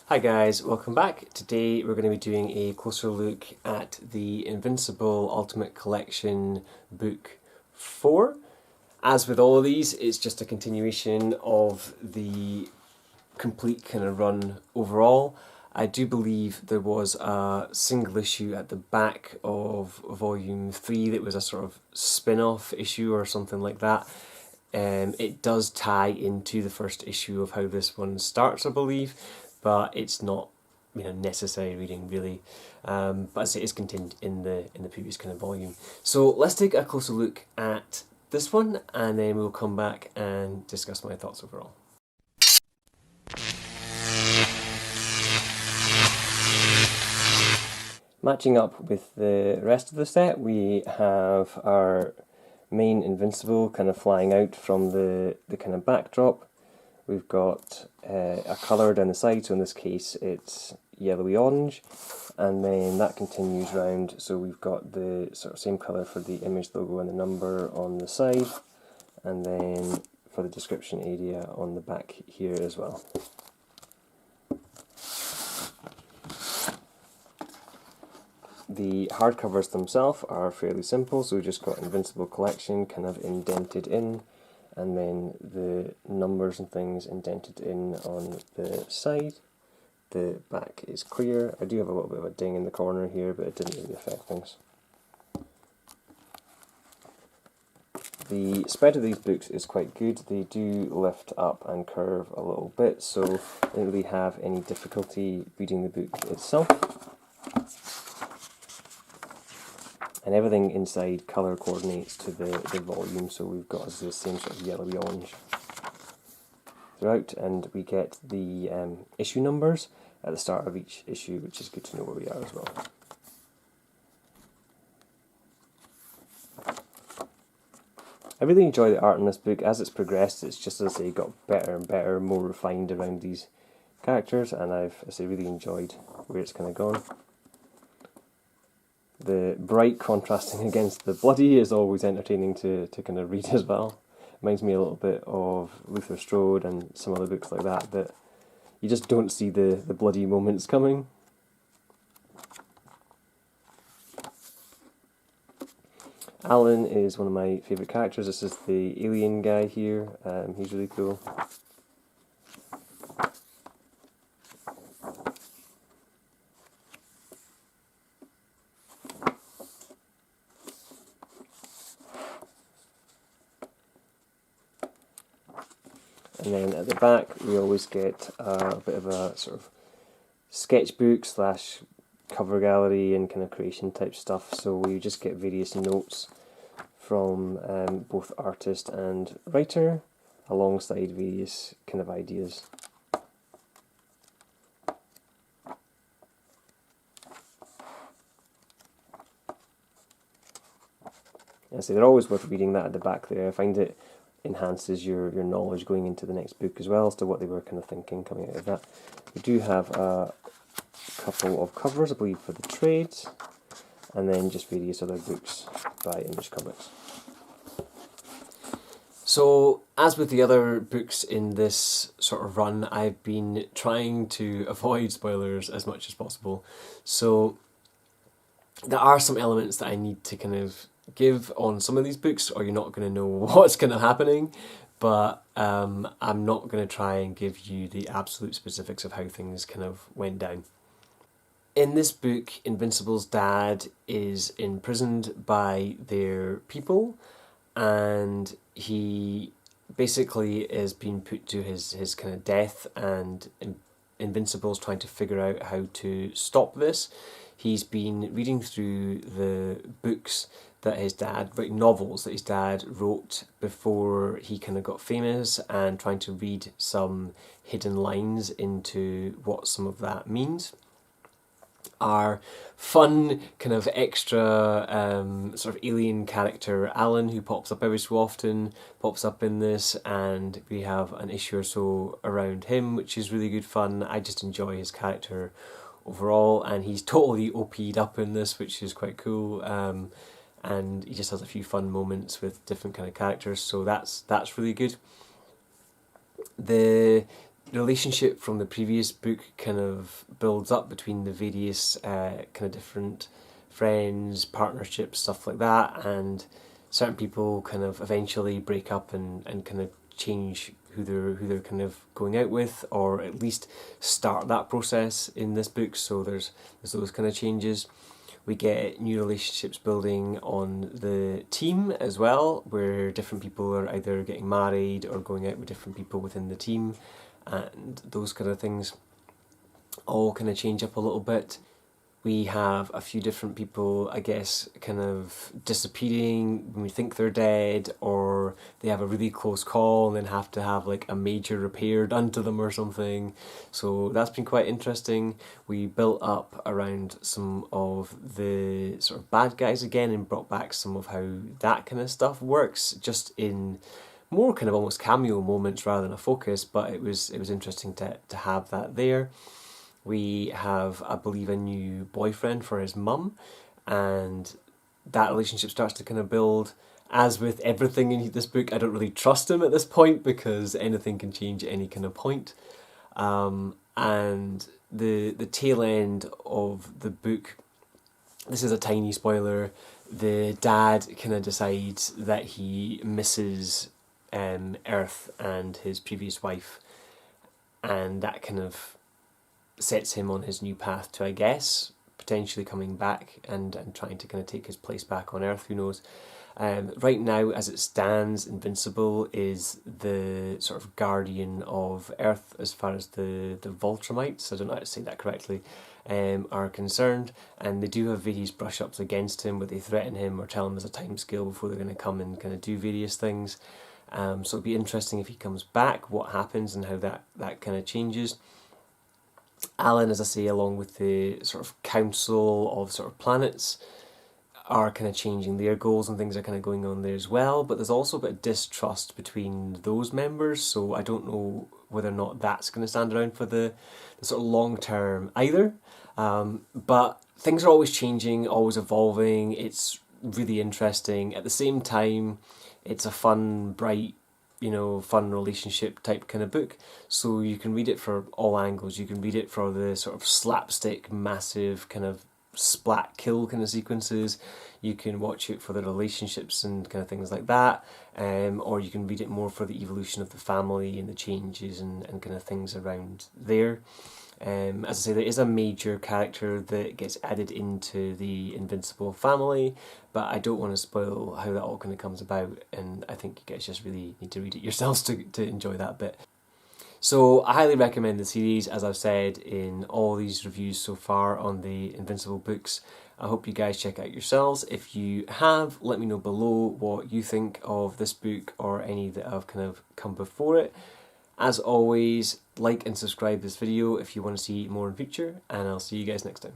Hi guys, welcome back. Today we're going to be doing a closer look at the Invincible Ultimate Collection Book 4. As with all of these, it's just a continuation of the complete kind of run overall. I do believe there was a single issue at the back of Volume 3 that was a sort of spin-off issue or something like that. It does tie into the first issue of how this one starts, I believe, but it's not necessary reading really. But as it is contained in the previous kind of volume. So let's take a closer look at this one, and then we'll come back and discuss my thoughts overall. Matching up with the rest of the set, we have our main Invincible kind of flying out from the kind of backdrop. We've got a colour down the side, so in this case it's yellowy orange, and then that continues round, so we've got the sort of same colour for the image logo and the number on the side, and then for the description area on the back here as well. The hardcovers themselves are fairly simple, so we've just got Invincible Collection kind of indented in, and then the numbers and things indented in on the side. The back is clear. I do have a little bit of a ding in the corner here, but it didn't really affect things. The spread of these books is quite good. They do lift up and curve a little bit, so I didn't really have any difficulty reading the book itself. And everything inside colour coordinates to the volume, so we've got the same sort of yellowy orange throughout, and we get the issue numbers at the start of each issue, which is good to know where we are as well. I really enjoy the art in this book. As it's progressed, it's just, as I say, got better and better, more refined around these characters, and I've, as I say, really enjoyed where it's kind of gone. The bright contrasting against the bloody is always entertaining to kind of read as well. Reminds me a little bit of Luther Strode and some other books like that, that you just don't see the bloody moments coming. Alan is one of my favourite characters. This is the alien guy here. He's really cool. And then at the back we always get a bit of a sort of sketchbook slash cover gallery and kind of creation type stuff, so we just get various notes from both artist and writer alongside various kind of ideas. And so they're always worth reading that at the back there. I find it enhances your knowledge going into the next book as well as to what they were kind of thinking coming out of that. We do have a couple of covers, I believe, for the trades, and then just various other books by Image Comics. So, as with the other books in this sort of run, I've been trying to avoid spoilers as much as possible. So, there are some elements that I need to kind of give on some of these books, or you're not going to know what's kind of happening, but I'm not going to try and give you the absolute specifics of how things kind of went down. In this book, Invincible's dad is imprisoned by their people, and he basically is being put to his kind of death, and Invincible's trying to figure out how to stop this. He's been reading through the books that his dad, novels that his dad wrote before he kind of got famous, and trying to read some hidden lines into what some of that means. Our fun kind of extra sort of alien character Alan, who pops up every so often, pops up in this, and we have an issue or so around him, which is really good fun. I just enjoy his character overall, and he's totally OP'd up in this, which is quite cool. And he just has a few fun moments with different kind of characters, so that's really good. The relationship from the previous book kind of builds up between the various kind of different friends, partnerships, stuff like that, and certain people kind of eventually break up and kind of change who they're kind of going out with, or at least start that process in this book. So there's those kind of changes. We get new relationships building on the team as well, where different people are either getting married or going out with different people within the team, and those kind of things all kind of change up a little bit. We have a few different people, I guess, kind of disappearing when we think they're dead, or they have a really close call and then have to have like a major repair done to them or something. So that's been quite interesting. We built up around some of the sort of bad guys again and brought back some of how that kind of stuff works, just in more kind of almost cameo moments rather than a focus, but it was interesting to have that there. We have, I believe, a new boyfriend for his mum, and that relationship starts to kind of build. As with everything in this book, I don't really trust him at this point because anything can change at any kind of point. And the tail end of the book, this is a tiny spoiler, the dad kind of decides that he misses Earth and his previous wife, and that kind of sets him on his new path to, I guess, potentially coming back and trying to kind of take his place back on Earth, who knows. Right now, as it stands, Invincible is the sort of guardian of Earth as far as the Voltrumites, I don't know how to say that correctly, are concerned, and they do have various brush-ups against him, but they threaten him or tell him there's a time scale before they're going to come and kind of do various things. So it'll be interesting if he comes back, what happens and how that kind of changes. Alan, as I say, along with the sort of council of sort of planets, are kind of changing their goals and things are kind of going on there as well, but there's also a bit of distrust between those members, so I don't know whether or not that's going to stand around for the sort of long term either. But things are always changing, always evolving. It's really interesting. At the same time, it's a fun, bright, fun relationship type kind of book. So you can read it for all angles. You can read it for the sort of slapstick, massive kind of splat kill kind of sequences. You can watch it for the relationships and kind of things like that. Or you can read it more for the evolution of the family and the changes and kind of things around there. As I say, there is a major character that gets added into the Invincible family, but I don't want to spoil how that all kind of comes about, and I think you guys just really need to read it yourselves to enjoy that bit. So I highly recommend the series, as I've said in all these reviews so far on the Invincible books. I hope you guys check out yourselves. If you have, let me know below what you think of this book or any that have kind of come before it. As always, like and subscribe this video if you want to see more in future, and I'll see you guys next time.